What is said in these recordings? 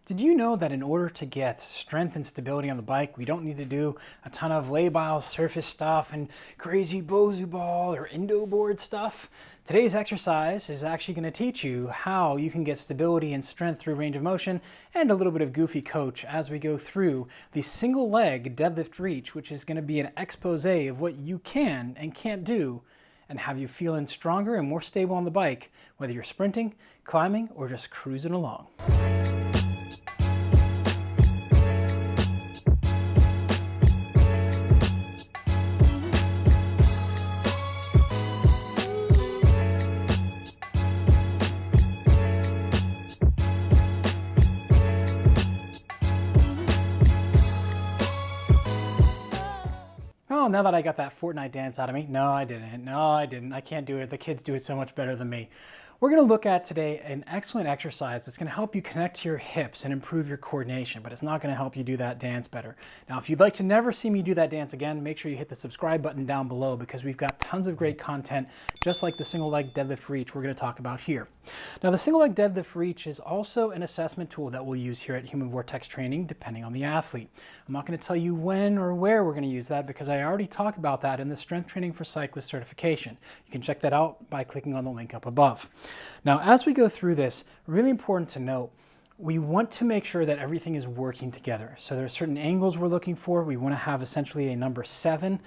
Did you know that in order to get strength and stability on the bike, we don't need to do a ton of labile surface stuff and crazy Bosu ball or Indo board stuff? Today's exercise is actually going to teach you how you can get stability and strength through range of motion and a little bit of goofy coach as we go through the single leg deadlift reach, which is going to be an expose of what you can and can't do and have you feeling stronger and more stable on the bike, whether you're sprinting, climbing, or just cruising along. Oh, now that I got that Fortnite dance out of me, no, I didn't. I can't do it. The kids do it so much better than me. We're going to look at today an excellent exercise that's going to help you connect to your hips and improve your coordination, but it's not going to help you do that dance better. Now, if you'd like to never see me do that dance again, make sure you hit the subscribe button down below because we've got tons of great content, just like the single leg deadlift reach we're going to talk about here. Now, the single leg deadlift reach is also an assessment tool that we'll use here at Human Vortex Training, depending on the athlete. I'm not going to tell you when or where we're going to use that because I already talked about that in the Strength Training for Cyclists certification. You can check that out by clicking on the link up above. Now, as we go through this, really important to note, we want to make sure that everything is working together. So there are certain angles we're looking for. We want to have essentially a number 7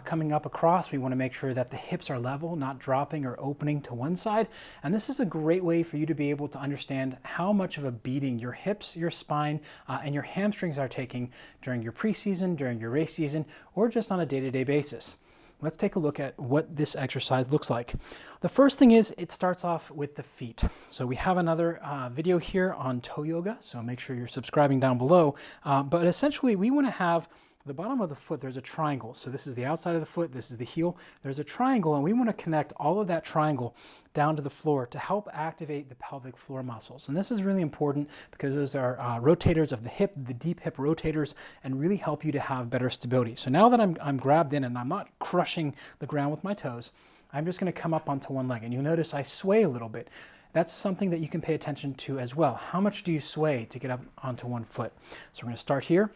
coming up across. We want to make sure that the hips are level, not dropping or opening to one side. And this is a great way for you to be able to understand how much of a beating your hips, your spine, and your hamstrings are taking during your preseason, during your race season, or just on a day-to-day basis. Let's take a look at what this exercise looks like. The first thing is it starts off with the feet. So we have another video here on toe yoga, so make sure you're subscribing down below. But essentially we want to have the bottom of the foot, there's a triangle. So this is the outside of the foot, this is the heel. There's a triangle and we want to connect all of that triangle down to the floor to help activate the pelvic floor muscles. And this is really important because those are rotators of the hip, the deep hip rotators, and really help you to have better stability. So now that I'm grabbed in and I'm not crushing the ground with my toes, I'm just going to come up onto one leg. And you'll notice I sway a little bit. That's something that you can pay attention to as well. How much do you sway to get up onto one foot? So we're going to start here.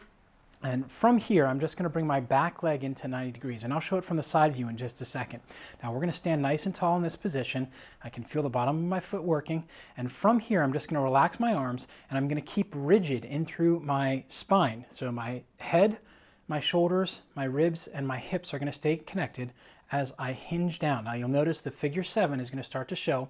And from here, I'm just going to bring my back leg into 90 degrees, and I'll show it from the side view in just a second. Now we're going to stand nice and tall in this position. I can feel the bottom of my foot working, and from here, I'm just going to relax my arms, and I'm going to keep rigid in through my spine. So my head, my shoulders, my ribs, and my hips are going to stay connected as I hinge down. Now you'll notice the figure 7 is going to start to show.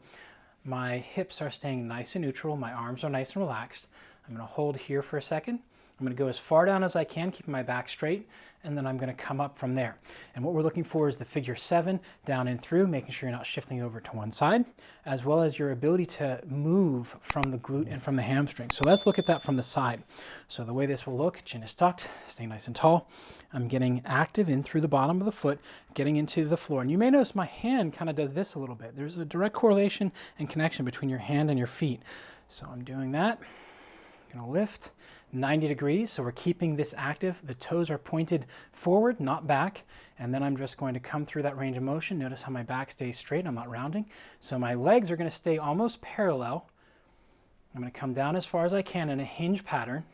My hips are staying nice and neutral. My arms are nice and relaxed. I'm going to hold here for a second. I'm going to go as far down as I can, keeping my back straight, and then I'm going to come up from there. And what we're looking for is the figure 7 down and through, making sure you're not shifting over to one side, as well as your ability to move from the glute and from the hamstring. So let's look at that from the side. So the way this will look, chin is tucked, staying nice and tall. I'm getting active in through the bottom of the foot, getting into the floor. And you may notice my hand kind of does this a little bit. There's a direct correlation and connection between your hand and your feet. So I'm doing that. I'm going to lift 90 degrees, so we're keeping this active. The toes are pointed forward, not back, and then I'm just going to come through that range of motion. Notice how my back stays straight, I'm not rounding. So my legs are going to stay almost parallel. I'm going to come down as far as I can in a hinge pattern,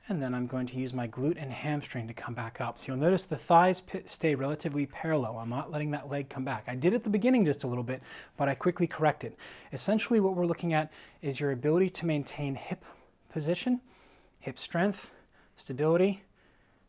and then I'm going to use my glute and hamstring to come back up. So you'll notice the thighs stay relatively parallel. I'm not letting that leg come back. I did at the beginning just a little bit, but I quickly corrected. Essentially what we're looking at is your ability to maintain hip position, hip strength, stability,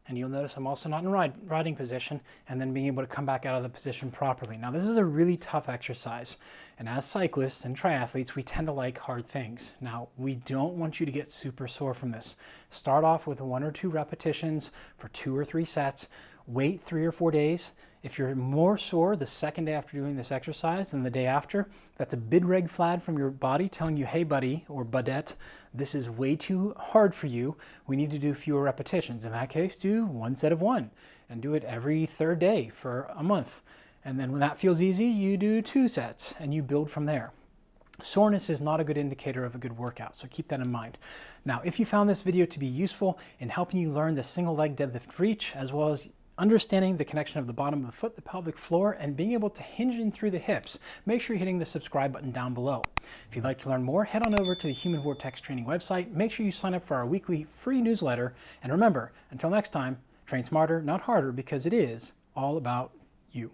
and you'll notice I'm also not in riding position, and then being able to come back out of the position properly. Now this is a really tough exercise, and as cyclists and triathletes, we tend to like hard things. Now we don't want you to get super sore from this. Start off with 1 or 2 repetitions for 2 or 3 sets, wait 3 or 4 days. If you're more sore the second day after doing this exercise than the day after, that's a big red flag from your body telling you, hey buddy or budette, this is way too hard for you. We need to do fewer repetitions. In that case, do 1 set of 1 and do it every 3rd day for a month. And then when that feels easy, you do 2 sets and you build from there. Soreness is not a good indicator of a good workout, so keep that in mind. Now, if you found this video to be useful in helping you learn the single leg deadlift reach, as well as understanding the connection of the bottom of the foot, the pelvic floor, and being able to hinge in through the hips, make sure you're hitting the subscribe button down below. If you'd like to learn more, head on over to the Human Vortex Training website. Make sure you sign up for our weekly free newsletter. And remember, until next time, train smarter, not harder, because it is all about you.